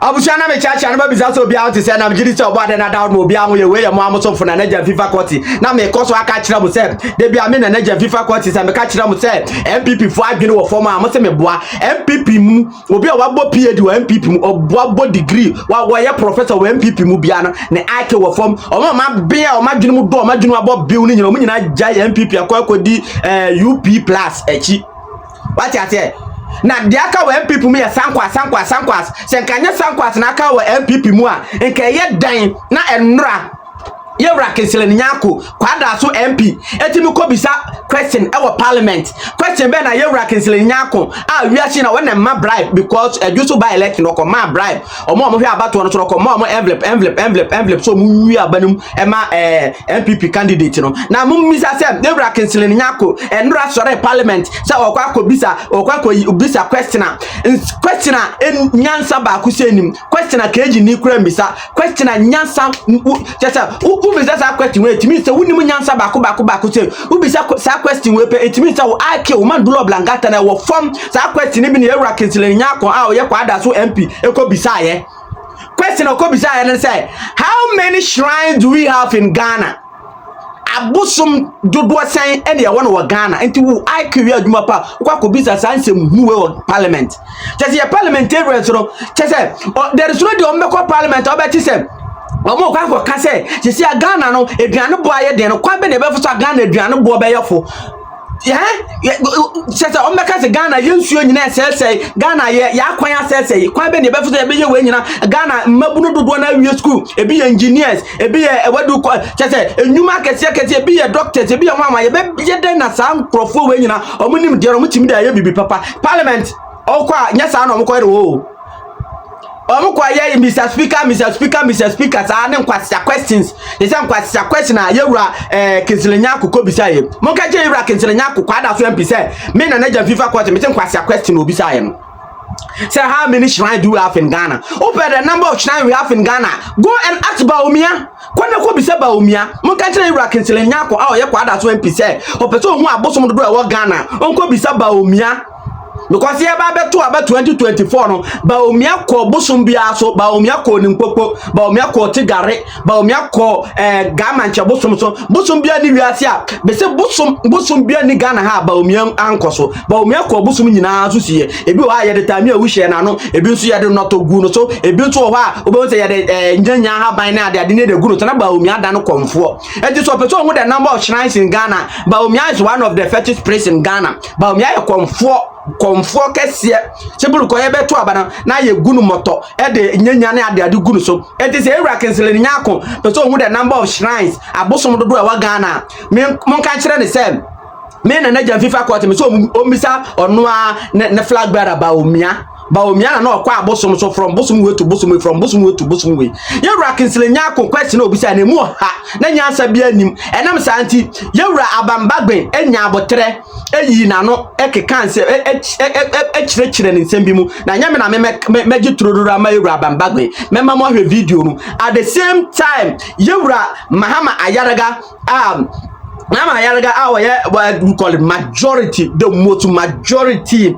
Abushana me chacha na bisa so bia to say na gidi say obo na down mo bia we we mo amoso fo na naja FIFA court na me koso aka kira mo say de bia me na naja FIFA court say me ka kira mo say MPP fo adwene wo form a mo say me boa MPP mu obi a wabo PhD wo MPP mu obo degree wa ye professor wo MPP mu bia no ne ake wo form o ma bia o ma dwene mu do o ma dwene abo biu ni nyina o nyina jai MPP akodi UP+ echi what you say na de aka wa MPP mu ya sankwas senkanya sankwas na aka wa MPP mu a nke ye dan na enra Yewra Kingsley Nyarko Kwadaso MP etimi ko bisa question our parliament question be na Yewra Kingsley Nyarko wiachi na when ma bribe because juso by election ko ma bribe omo hwe abato no so ko mo envelope so mu wi abanum e ma MPP candidate no na mu misa se Yewra Kingsley Nyarko enra sore parliament se okwa ko bisa question nyansa ba ku senim question keji ni kura misa question nyansa chesa ubisa sa question we timi se wuni munyansa bako se ubisa sa question we pe etimi se wo ake wo man dulo blangata na wo form sa question bi na Yewra Kingsley Nyarko a wo ye Kwadaso MP ekobisa ye question okobisa ye say how many shrines do we have in Ghana abusum dodo san ene ye wono wo Ghana enti wo ake wi adwuma pa kwa kobisa sa nsem huwe wo parliament chese ye parliamentarians no chese there is no the omeko parliament obeti se omo kwa ko kase sisi Ghana no eduane bo aye den no kwa be ne be fuso Ghana eduane bo be yefo sese o meka se Ghana yensuo nyina sese Ghana ye ya kwan sese kwa be ne be fuso be ye we nyina Ghana mabunu dodo na wie school ebi ye engineers ebi ye ewadu sese enyuma kese ebi ye doctors ebi ye mama ye be ye den na sam profo we nyina omo nim de omo timi da ye bibi papa parliament o kwa nya sa na omo ko re o Omukwa ye Mr. Speaker sa ne nkwasa questions yesa nkwasa question na Yewra Kingsley Nyarko ko bisa ye monka je Yewra Kingsley Nyarko Kwadaso MP say me na naja FIFA court me nkwasa question obi sa ye say how many shrines do we have in Ghana open the number of shrines we have in Ghana go and ask Baumia kwana ko bisa Baumia monka je Yewra Kingsley Nyarko a ye Kwadaso MP say opeso hu abosom do e wo Ghana onko bisa Baumia because here ba to about 2024 no Baumia ko bosum bia so Baumia ko nimpopo Baumia ko tigare Baumia ko gamanche bosum so bosum bia ni wiase a be se bosum bia ni Ghana ha Baumia ankoso Baumia ko bosum nyina so sie ebi wa ye de tami a wu hye na no ebi nso ye de noto gu no so ebi nso ho a obo se ye de nyanya ha ban na ade ne de gu no so na Baumia da no komfo enti so person hu the number of shrines in Ghana Baumia is one of the fetish place in Ghana Baumia e komfo kese sebulu ko ye beto abana na ye gunu moto e de nyanya na ade gunu so it is Yewra Kingsley Nyarko person who the number of shrines abosom dodo e wa Ghana me mon kan kire ne say me na naja FIFA court me so o misa ono a ne flag bearer Baumia na okwa abosom so from bosom way to bosom way from bosom way to bosom way Yewra Kingsley Nyarko question obisa na mu ha na nyansa bia anim enam santi Yewra abambagben enya abotre eyi na no ekekanse ekire ne nsem bi mu na nyame na meji turorura ma Yewra abambagben mema mo hwe video no at the same time Yewra Mahama Ayaraga Mama Ayaraga what we call it majority, the most majority in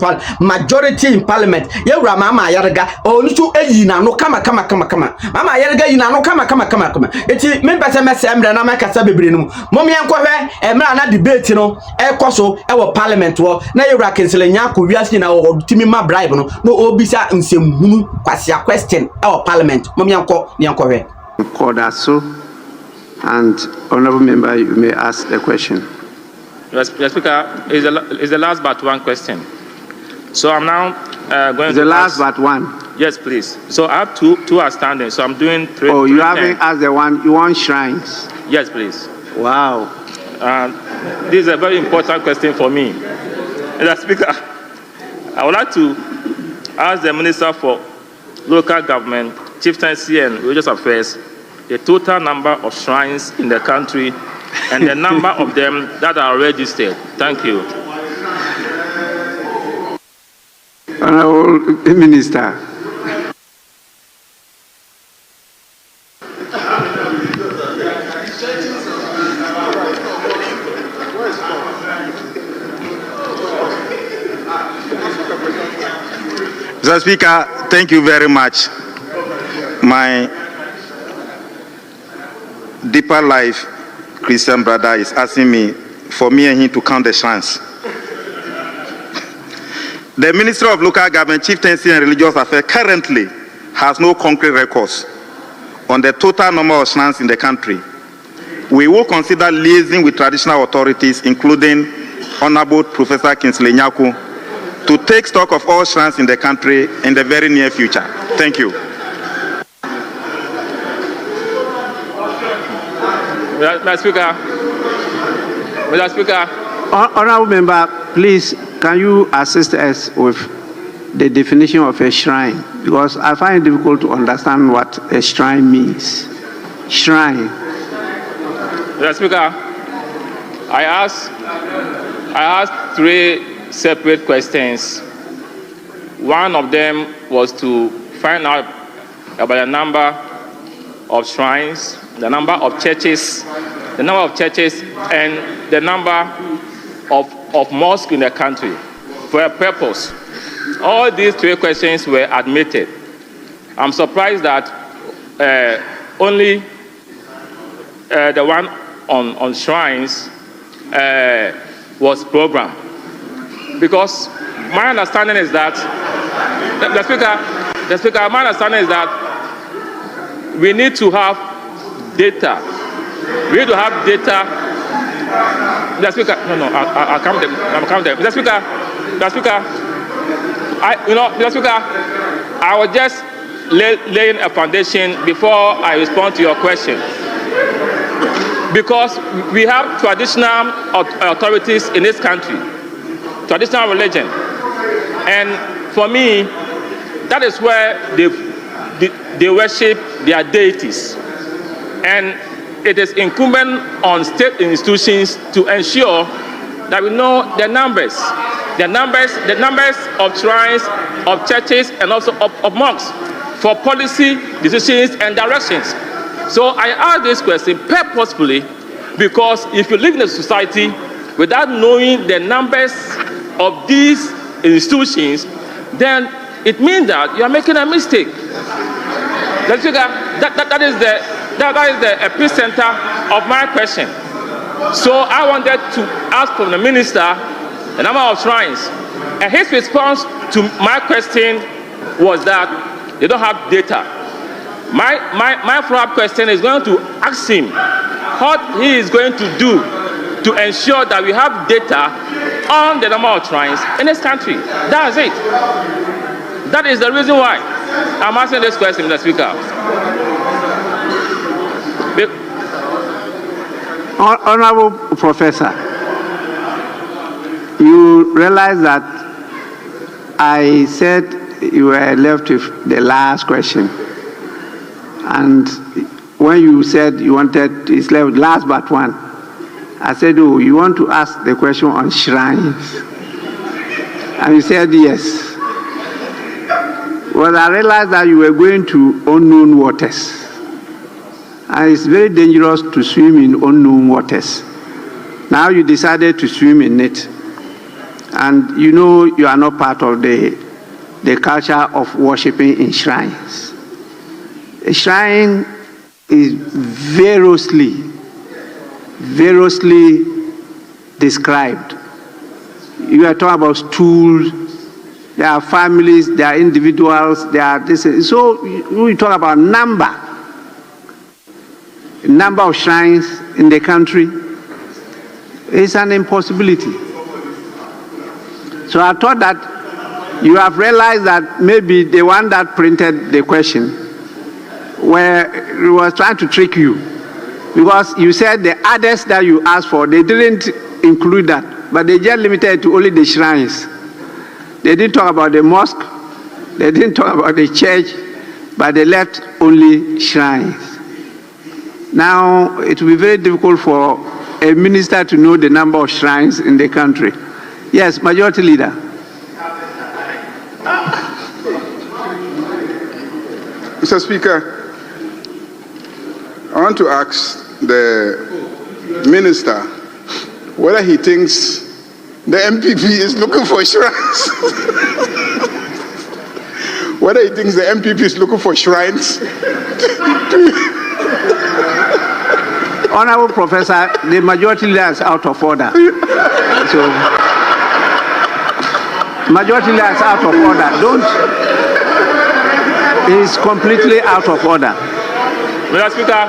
parliament. Yewra Mama Ayaraga only eyina no kama. Mama Ayaraga yina no kama. Eti me pese me se mre na makasa bebre no. Momi enkohwe emra na debate no ekoso e wo parliament wo na Yewra Kingsley Nyarko wiase na wo timi ma bribe no obisa nsemhunu kwase question e wo parliament. Momi enkohwe Kwadaso. And honorable member, you may ask the question. Mr. Speaker, is the last but one question. So I'm now going to the last but one. Yes, please. So I have two outstanding. So I'm doing three. Oh, you haven't asked the one. You want shrines? Yes, please. Wow. This is a very important question for me. Mr. Speaker, I would like to ask the Minister for Local Government, Chieftaincy and Religious Affairs the total number of shrines in the country and the number of them that are registered. Thank you. Honorable Minister. Mr. Speaker, thank you very much. my deeper life Christian brother is asking me for me and him to count the shrines. The Ministry of Local Government, Chieftaincy and Religious Affairs currently has no concrete records on the total number of shrines in the country. We will consider liaising with traditional authorities, including Honorable Professor Kingsley Nyarko, to take stock of all shrines in the country in the very near future. Thank you. Mr. Speaker. Mr. Speaker. Honorable member, please, can you assist us with the definition of a shrine? Because I find it difficult to understand what a shrine means. Shrine. Mr. Speaker, I asked 3 separate questions. One of them was to find out about the number of shrines, the number of churches, and the number of mosques in the country for a purpose. All these 3 questions were admitted. I'm surprised that only the one on shrines was programmed. Because my understanding is that, the Speaker, my understanding is that we need to have data. We need to have data. The Speaker, I'll come there. The Speaker, I was just laying a foundation before I respond to your question. Because we have traditional authorities in this country, traditional religion. And for me, that is where they worship their deities. And it is incumbent on state institutions to ensure that we know the numbers of shrines, of churches, and also of mosques for policy decisions and directions. So I ask this question purposefully because if you live in a society without knowing the numbers of these institutions, then it means that you are making a mistake. That is the epicenter of my question. So I wanted to ask from the minister the number of shrines, and his response to my question was that they don't have data. My follow-up question is going to ask him what he is going to do to ensure that we have data on the number of shrines in this country. That's it. That is the reason why I'm asking this question, Mr. Speaker. Honorable Professor, you realize that I said you were left with the last question. And when you said you wanted, it's left last but one, I said, oh, you want to ask the question on shrines? And you said yes. Well, I realized that you were going to unknown waters. And it's very dangerous to swim in unknown waters. Now you decided to swim in it. And you know you are not part of the culture of worshiping in shrines. A shrine is variously described. You are talking about stools, there are families, there are individuals, there are this. So we talk about number of shrines in the country. It's an impossibility. So I thought that you have realized that maybe the one that printed the question was trying to trick you, because you said the others that you asked for, they didn't include that, but they just limited it to only the shrines. They didn't talk about the mosque, they didn't talk about the church, but they left only shrines. Now, it will be very difficult for a minister to know the number of shrines in the country. Yes, Majority Leader. Mr. Speaker, I want to ask the minister whether he thinks the MPP is looking for shrines. whether he thinks the MPP is looking for shrines. Honorable Professor, the majority leader is out of order. So, majority leader is out of order. He's completely out of order. Mr. Speaker,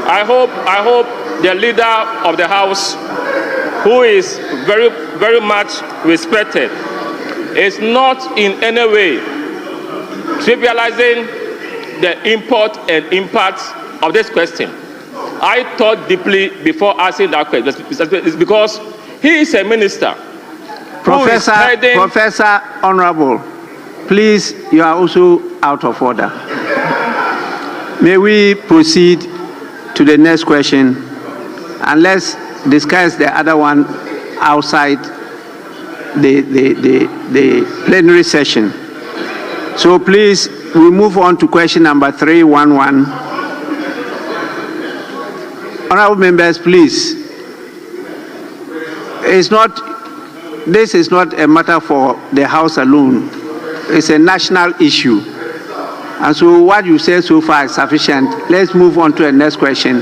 I hope the leader of the House, who is very, very much respected, is not in any way trivializing the import and impact of this question. I thought deeply before asking that question. It's because he is a minister. Professor Honorable, please, you are also out of order. May we proceed to the next question, and let's discuss the other one outside the plenary session. So please, we move on to question number 311. Honorable members, please. This is not a matter for the House alone. It's a national issue. And so what you said so far is sufficient. Let's move on to the next question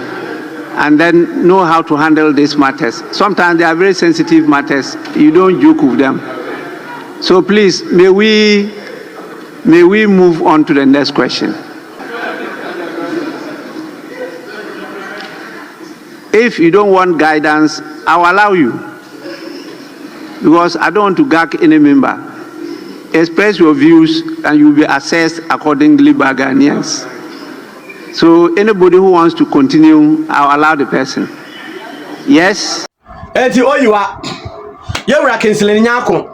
and then know how to handle these matters. Sometimes they are very sensitive matters. You don't joke with them. So please, may we move on to the next question. If you don't want guidance, I'll allow you, because I don't want to gag any member. Express your views and you'll be assessed accordingly by Ghanaians. So anybody who wants to continue, I'll allow the person. Yes? You are Kingsley Nyarko.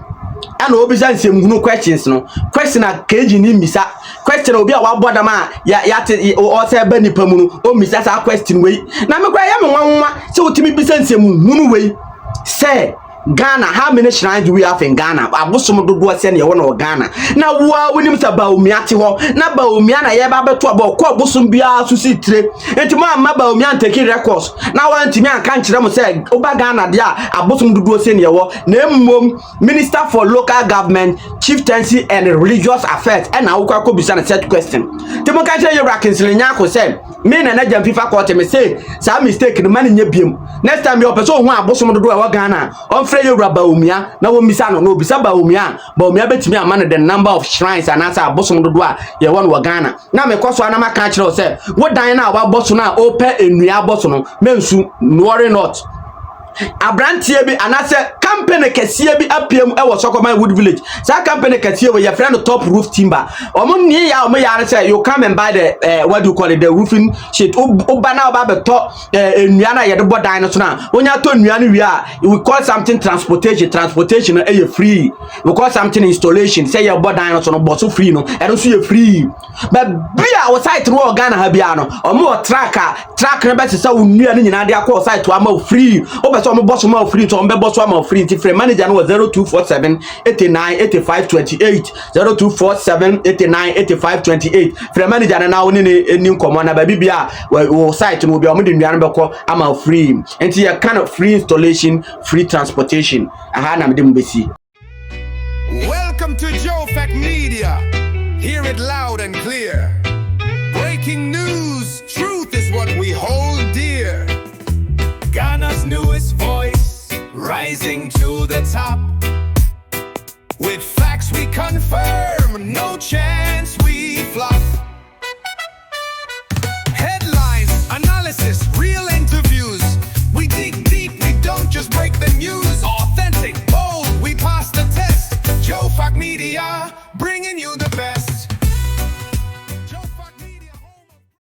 And obisa nsem questions no. Question a keji ni misa. Question obi a waboda ma ya te o se ba nipa mu no o misa sa question we. Na me kwa ya me nwanwa se otimi bisa nsem hunu we. Say Ghana, how many shrines do we have in Ghana? Abosom dodo ase na ye wona Ghana. Na wo wonim sa baomia te ho. Na baomia na ye ba beto aba ko abosom bia so si tire. Enti ma baomia take records. Na wa ntimi anka nkire mo say oba Ghana de a abosom dodo ase na ye wo. Na mmom Minister for Local Government, Chieftaincy and Religious Affairs and na wo kwa bisa na set question. Timo ka kire Yewra Kingsley Nyarko say me na jam FIFA court me say sa mistake no man nya biem. Next time you person hu abosom dodo e wo Ghana. Frey Yewra baomia na wo misa no obisa baomia betimi amane the number of shrines and answer abosom dodo a ye won wo Ghana na me koso ana maka kire say wo dan na wa boso na o pe enua boso no mensu no worry not Abrantie bi anase company kese bi apiem e wo Sokoma Wood Village. Sa company kese we your friend Top Roof Timber. Omo nie ya omo ya say you come and buy the what do you call it, the roofing sheet. Oba na oba beto enua na ye de bodan no so na. Onya to enua no wi a we call something transportation e free. We call something installation. Say your bodan no so no boso free no. E no so ye free. But bia o site no Ghana ha bia no. Omo track na be se wo nua no nyina de akọ site wa ma free. So I'm boss ma free, so I'm boss ma free. Different manager no 0247 89 85 28 0247 89 85 28. Free manager na woni ni nkomo na ba bibia we site no be o de nduan beko ama free. Enti you kind of free installation, free transportation. Aha na me dem besi. Welcome to Jofac Media. Hear it loud and clear. Breaking news, truth is what we hold dear. Ghana's newest voice, rising to the top. With facts we confirm, no chance we flop. Headlines, analysis, real interviews. We dig deep, we don't just break the news. Authentic, bold, we pass the test. Jofac Media, bringing you the best.